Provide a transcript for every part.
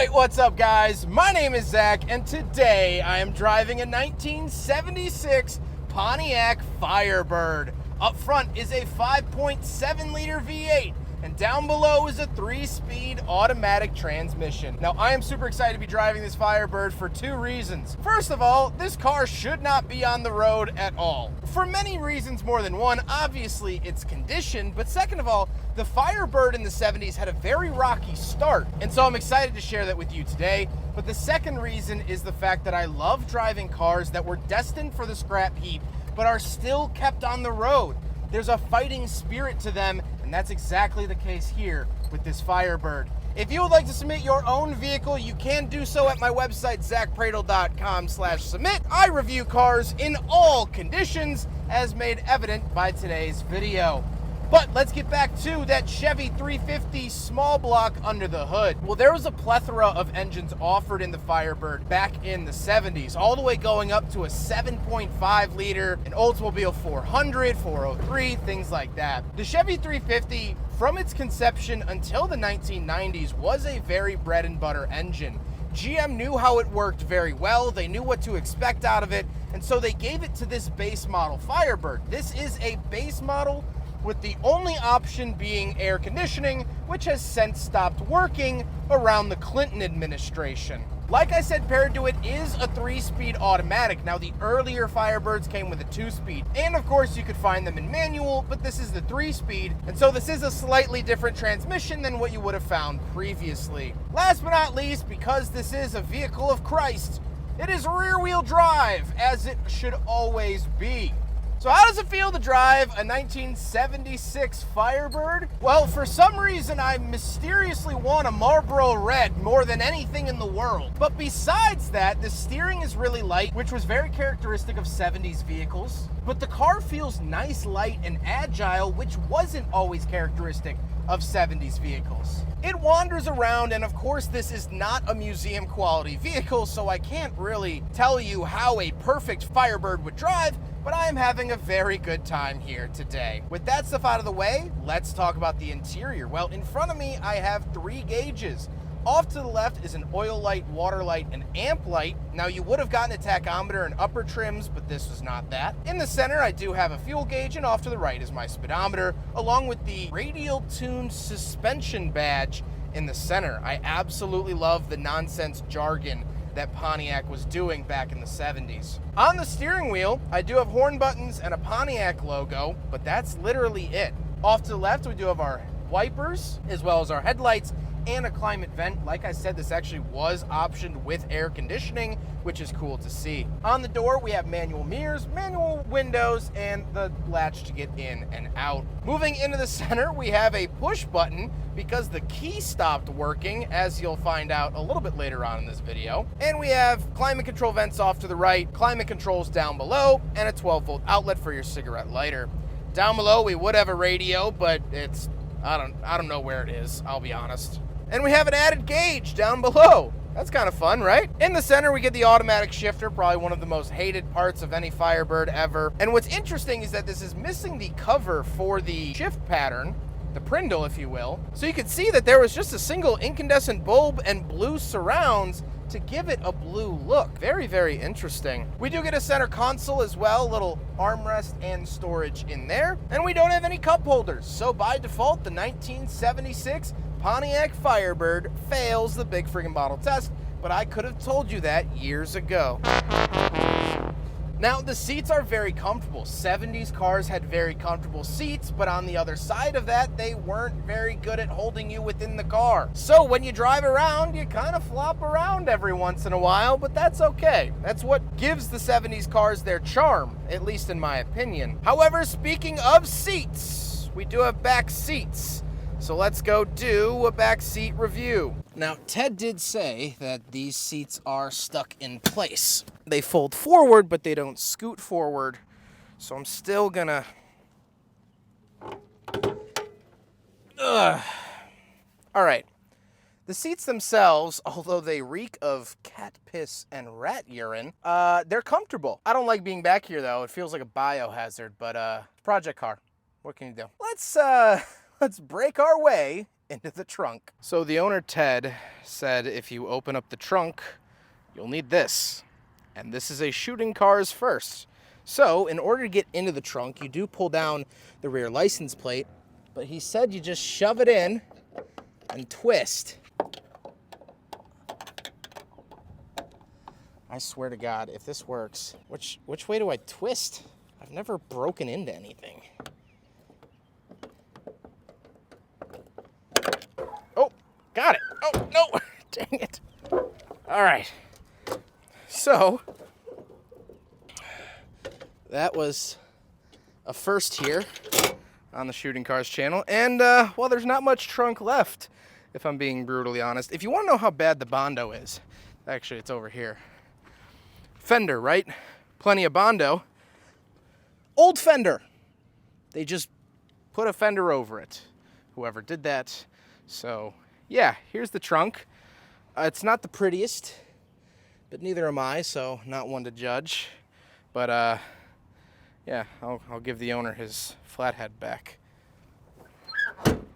Alright, what's up guys? My name is Zach and today I am driving a 1976 Pontiac Firebird. Up front is a 5.7 liter V8 and down below is a 3-speed automatic transmission. Now I am super excited to be driving this Firebird for two reasons. First of all, this car should not be on the road at all. For many reasons more than one. Obviously its condition, but second of all, the Firebird in the 70s had a very rocky start, and so I'm excited to share that with you today. But the second reason is the fact that I love driving cars that were destined for the scrap heap, but are still kept on the road. There's a fighting spirit to them, and that's exactly the case here with this Firebird. If you would like to submit your own vehicle, you can do so at my website, zackpradel.com/submit. I review cars in all conditions, as made evident by today's video. But let's get back to that Chevy 350 small block under the hood. Well, there was a plethora of engines offered in the Firebird back in the 70s, all the way going up to a 7.5 liter, an Oldsmobile 400, 403, things like that. The Chevy 350, from its conception until the 1990s, was a very bread and butter engine. GM knew how it worked very well, they knew what to expect out of it, and so they gave it to this base model Firebird. This is a base model with the only option being air conditioning, which has since stopped working around the Clinton administration. Like I said, paired to it is a 3-speed automatic. Now, the earlier Firebirds came with a 2-speed, and of course you could find them in manual, but this is the 3-speed, and so this is a slightly different transmission than what you would have found previously. Last but not least, because this is a vehicle of Christ, it is rear-wheel drive, as it should always be. So how does it feel to drive a 1976 Firebird? Well, for some reason, I mysteriously want a Marlboro Red more than anything in the world. But besides that, the steering is really light, which was very characteristic of 70s vehicles. But the car feels nice, light, and agile, which wasn't always characteristic of 70s vehicles. It wanders around, and of course this is not a museum quality vehicle, so I can't really tell you how a perfect Firebird would drive, but I am having a very good time here today. With that stuff out of the way, let's talk about the interior. Well, in front of me, I have 3 gauges. Off to the left is an oil light, water light, and amp light. Now, you would have gotten a tachometer and upper trims, but this was not that. In the center, I do have a fuel gauge, and off to the right is my speedometer, along with the radial tuned suspension badge in the center. I absolutely love the nonsense jargon that Pontiac was doing back in the 70s. On the steering wheel, I do have horn buttons and a Pontiac logo, but that's literally it. Off to the left, we do have our wipers, as well as our headlights, and a climate vent. Like I said, this actually was optioned with air conditioning, which is cool to see. On the door, we have manual mirrors, manual windows, and the latch to get in and out. Moving into the center, we have a push button because the key stopped working, as you'll find out a little bit later on in this video. And we have climate control vents off to the right, climate controls down below, and a 12-volt outlet for your cigarette lighter. Down below, we would have a radio, but it's, I don't know where it is, I'll be honest. And we have an added gauge down below. That's kind of fun, right? In the center, we get the automatic shifter, probably one of the most hated parts of any Firebird ever. And what's interesting is that this is missing the cover for the shift pattern, the Prindle, if you will. So you can see that there was just a single incandescent bulb and blue surrounds to give it a blue look. Very, very interesting. We do get a center console as well, a little armrest and storage in there. And we don't have any cup holders. So by default, the 1976 Pontiac Firebird fails the big friggin' bottle test, but I could have told you that years ago. Now, the seats are very comfortable. 70s cars had very comfortable seats, but on the other side of that, they weren't very good at holding you within the car. So when you drive around, you kind of flop around every once in a while, but that's okay. That's what gives the 70s cars their charm, at least in my opinion. However, speaking of seats, we do have back seats. So let's go do a back seat review. Now, Ted did say that these seats are stuck in place. They fold forward, but they don't scoot forward. So I'm still gonna... All right. The seats themselves, although they reek of cat piss and rat urine, they're comfortable. I don't like being back here, though. It feels like a biohazard, but project car. What can you do? Let's break our way into the trunk. So the owner, Ted, said if you open up the trunk, you'll need this. And this is a shooting cars first. So in order to get into the trunk, you do pull down the rear license plate, but he said you just shove it in and twist. I swear to God, if this works, which way do I twist? I've never broken into anything. Oh, got it. Oh, no, dang it. All right. So, that was a first here on the Shooting Cars channel. And, well, there's not much trunk left, if I'm being brutally honest. If you want to know how bad the Bondo is, actually, it's over here. Fender, right? Plenty of Bondo. Old fender. They just put a fender over it. Whoever did that. So, yeah, here's the trunk. It's not the prettiest, but neither am I, so not one to judge. But, yeah, I'll give the owner his flathead back.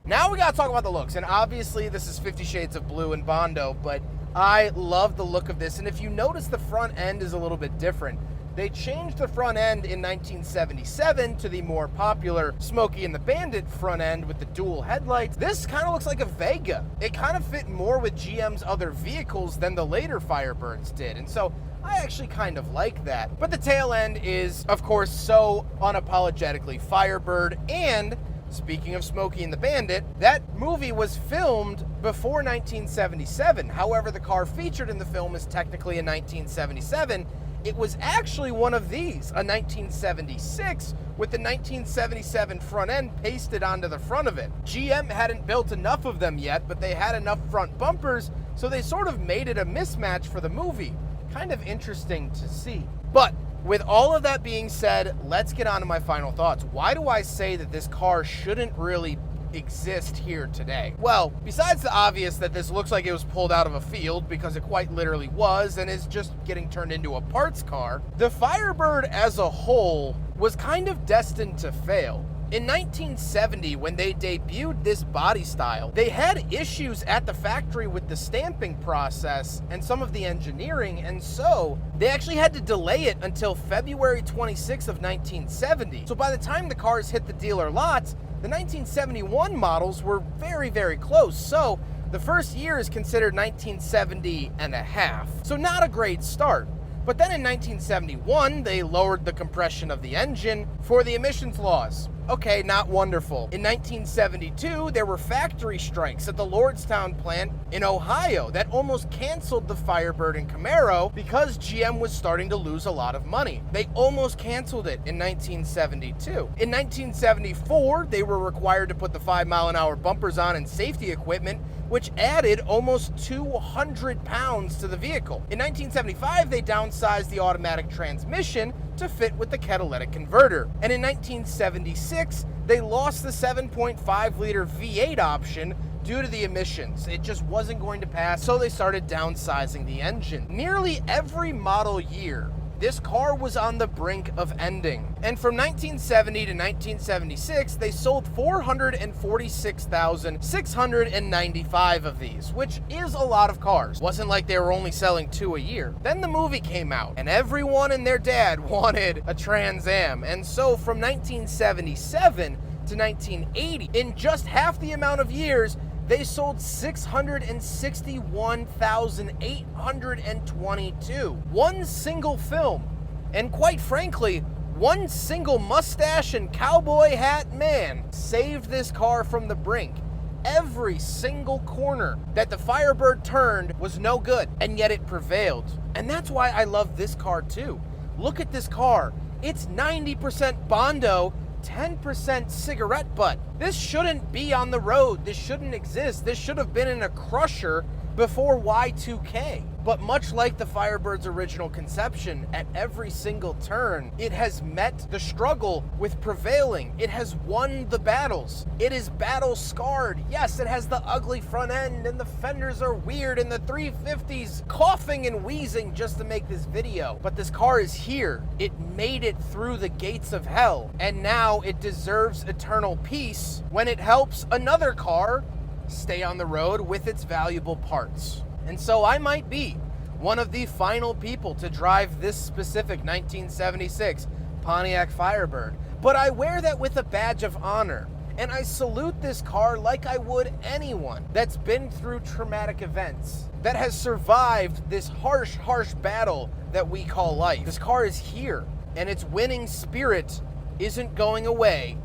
Now we gotta talk about the looks, and obviously this is 50 Shades of Blue and Bondo, but I love the look of this, and if you notice, the front end is a little bit different. They changed the front end in 1977 to the more popular Smokey and the Bandit front end with the dual headlights. This kind of looks like a Vega. It kind of fit more with GM's other vehicles than the later Firebirds did, and so I actually kind of like that. But the tail end is, of course, so unapologetically Firebird, and speaking of Smokey and the Bandit, that movie was filmed before 1977. However, the car featured in the film is technically a 1977. It was actually one of these, a 1976, with the 1977 front end pasted onto the front of it. GM hadn't built enough of them yet, but they had enough front bumpers, so they sort of made it a mismatch for the movie. Kind of interesting to see. But with all of that being said, let's get on to my final thoughts. Why do I say that this car shouldn't really exist here today? Well, besides the obvious that this looks like it was pulled out of a field, because it quite literally was, and is just getting turned into a parts car, the Firebird as a whole was kind of destined to fail. In 1970, when they debuted this body style, they had issues at the factory with the stamping process and some of the engineering, and so they actually had to delay it until February 26th of 1970. So by the time the cars hit the dealer lots, the 1971 models were very, very close. So the first year is considered 1970 and a half. So not a great start. But then in 1971, they lowered the compression of the engine for the emissions laws. Okay, not wonderful. In 1972, there were factory strikes at the Lordstown plant in Ohio that almost canceled the Firebird and Camaro because GM was starting to lose a lot of money. They almost canceled it in 1972. In 1974, they were required to put the 5-mile-an-hour bumpers on and safety equipment, which added almost 200 pounds to the vehicle. In 1975, they downsized the automatic transmission to fit with the catalytic converter. And in 1976, they lost the 7.5-liter V8 option due to the emissions. It just wasn't going to pass, so they started downsizing the engine. Nearly every model year, this car was on the brink of ending. And from 1970 to 1976, they sold 446,695 of these, which is a lot of cars. Wasn't like they were only selling 2 a year. Then the movie came out, and everyone and their dad wanted a Trans Am. And so from 1977 to 1980, in just half the amount of years, they sold 661,822. One single film, and quite frankly, one single mustache and cowboy hat man saved this car from the brink. Every single corner that the Firebird turned was no good, and yet it prevailed. And that's why I love this car too. Look at this car. It's 90% Bondo, 10% cigarette butt. This shouldn't be on the road. This shouldn't exist. This should have been in a crusher before Y2K. But much like the Firebird's original conception, at every single turn, it has met the struggle with prevailing. It has won the battles. It is battle scarred. Yes, it has the ugly front end, and the fenders are weird, and the 350's coughing and wheezing just to make this video. But this car is here. It made it through the gates of hell, and now it deserves eternal peace when it helps another car stay on the road with its valuable parts. And so I might be one of the final people to drive this specific 1976 Pontiac Firebird, but I wear that with a badge of honor. And I salute this car like I would anyone that's been through traumatic events, that has survived this harsh, harsh battle that we call life. This car is here, and its winning spirit isn't going away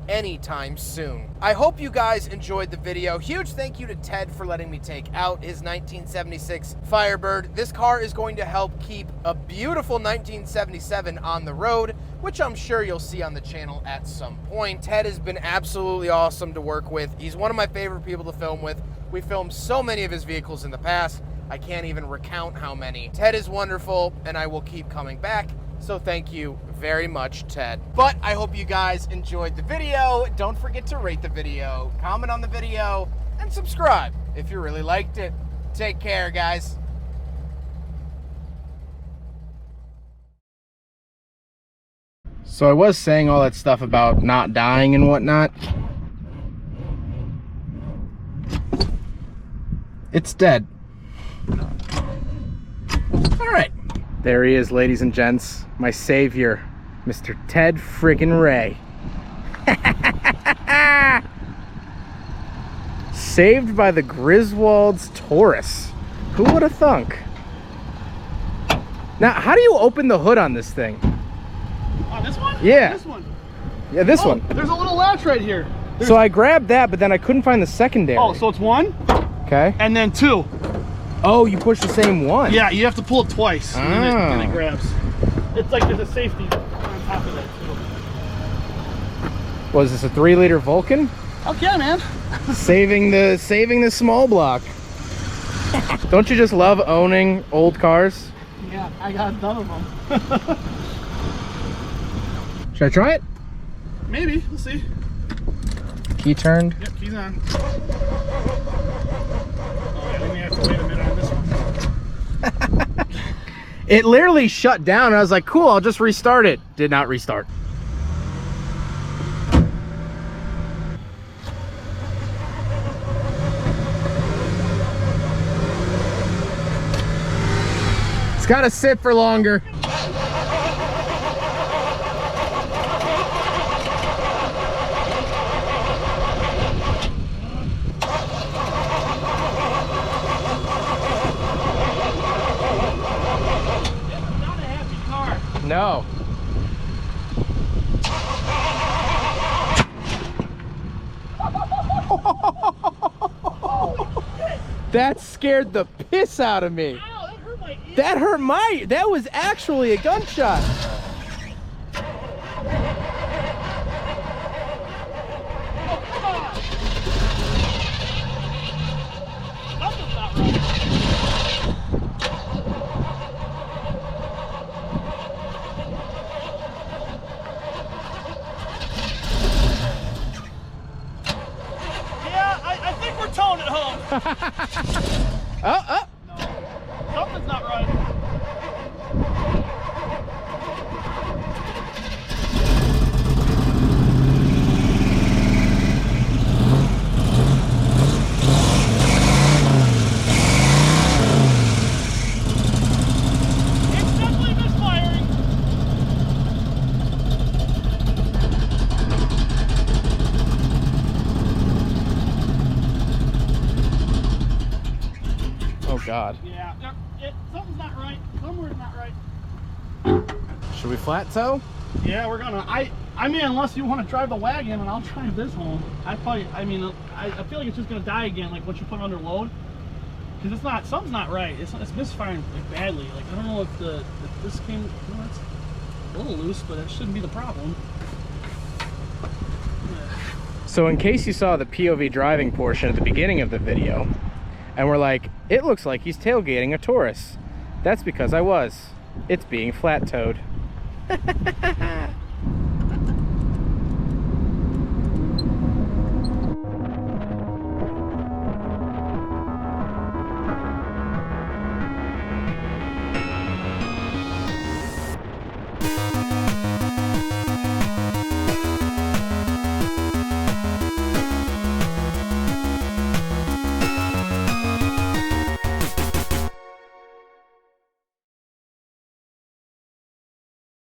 anytime soon. I hope you guys enjoyed the video. Huge thank you to Ted for letting me take out his 1976 Firebird. This car is going to help keep a beautiful 1977 on the road, which I'm sure you'll see on the channel at some point. Ted has been absolutely awesome to work with. He's one of my favorite people to film with. We filmed so many of his vehicles in the past, I can't even recount how many. Ted is wonderful, and I will keep coming back. So thank you very much, Ted. But I hope you guys enjoyed the video. Don't forget to rate the video, comment on the video, and subscribe if you really liked it. Take care, guys. So I was saying all that stuff about not dying and whatnot. It's dead. All right. There he is, ladies and gents. My savior, Mr. Ted friggin' Ray. Saved by the Griswold's Taurus. Who would have thunk? Now, how do you open the hood on this thing? On this one? Yeah. This one. Yeah, this one. There's a little latch right here. So I grabbed that, but then I couldn't find the secondary. Oh, so it's one? Okay. And then two. Oh, you push the same one? Yeah, you have to pull it twice, and it Ah. grabs. It's like there's a safety on top of that, too. Was this a 3-liter Vulcan? Okay, man. saving the small block. Don't you just love owning old cars? Yeah, I got a ton of them. Should I try it? Maybe, we'll see. Key turned. Yep, keys on. Oh, yeah, we may have to wait a minute on this one. It literally shut down, and I was like, cool, I'll just restart it. Did not restart. It's got to sit for longer. No. That scared the piss out of me. Ow, that hurt my ear. That hurt my, that was actually a gunshot. Something's not right. I think we're towing it home. Oh. No, something's not right. It's definitely misfiring. Oh God. Yeah, something's not right. Somewhere's not right. Should we flat tow? Yeah, we're gonna. I mean, unless you want to drive the wagon, and I'll drive this home. I feel like it's just gonna die again, like once you put it under load. Because it's not, something's not right. It's misfiring badly. Like I don't know if this came. Well, it's a little loose, but it shouldn't be the problem. So in case you saw the POV driving portion at the beginning of the video, and we're like, it looks like he's tailgating a Taurus. That's because I was. It's being flat towed.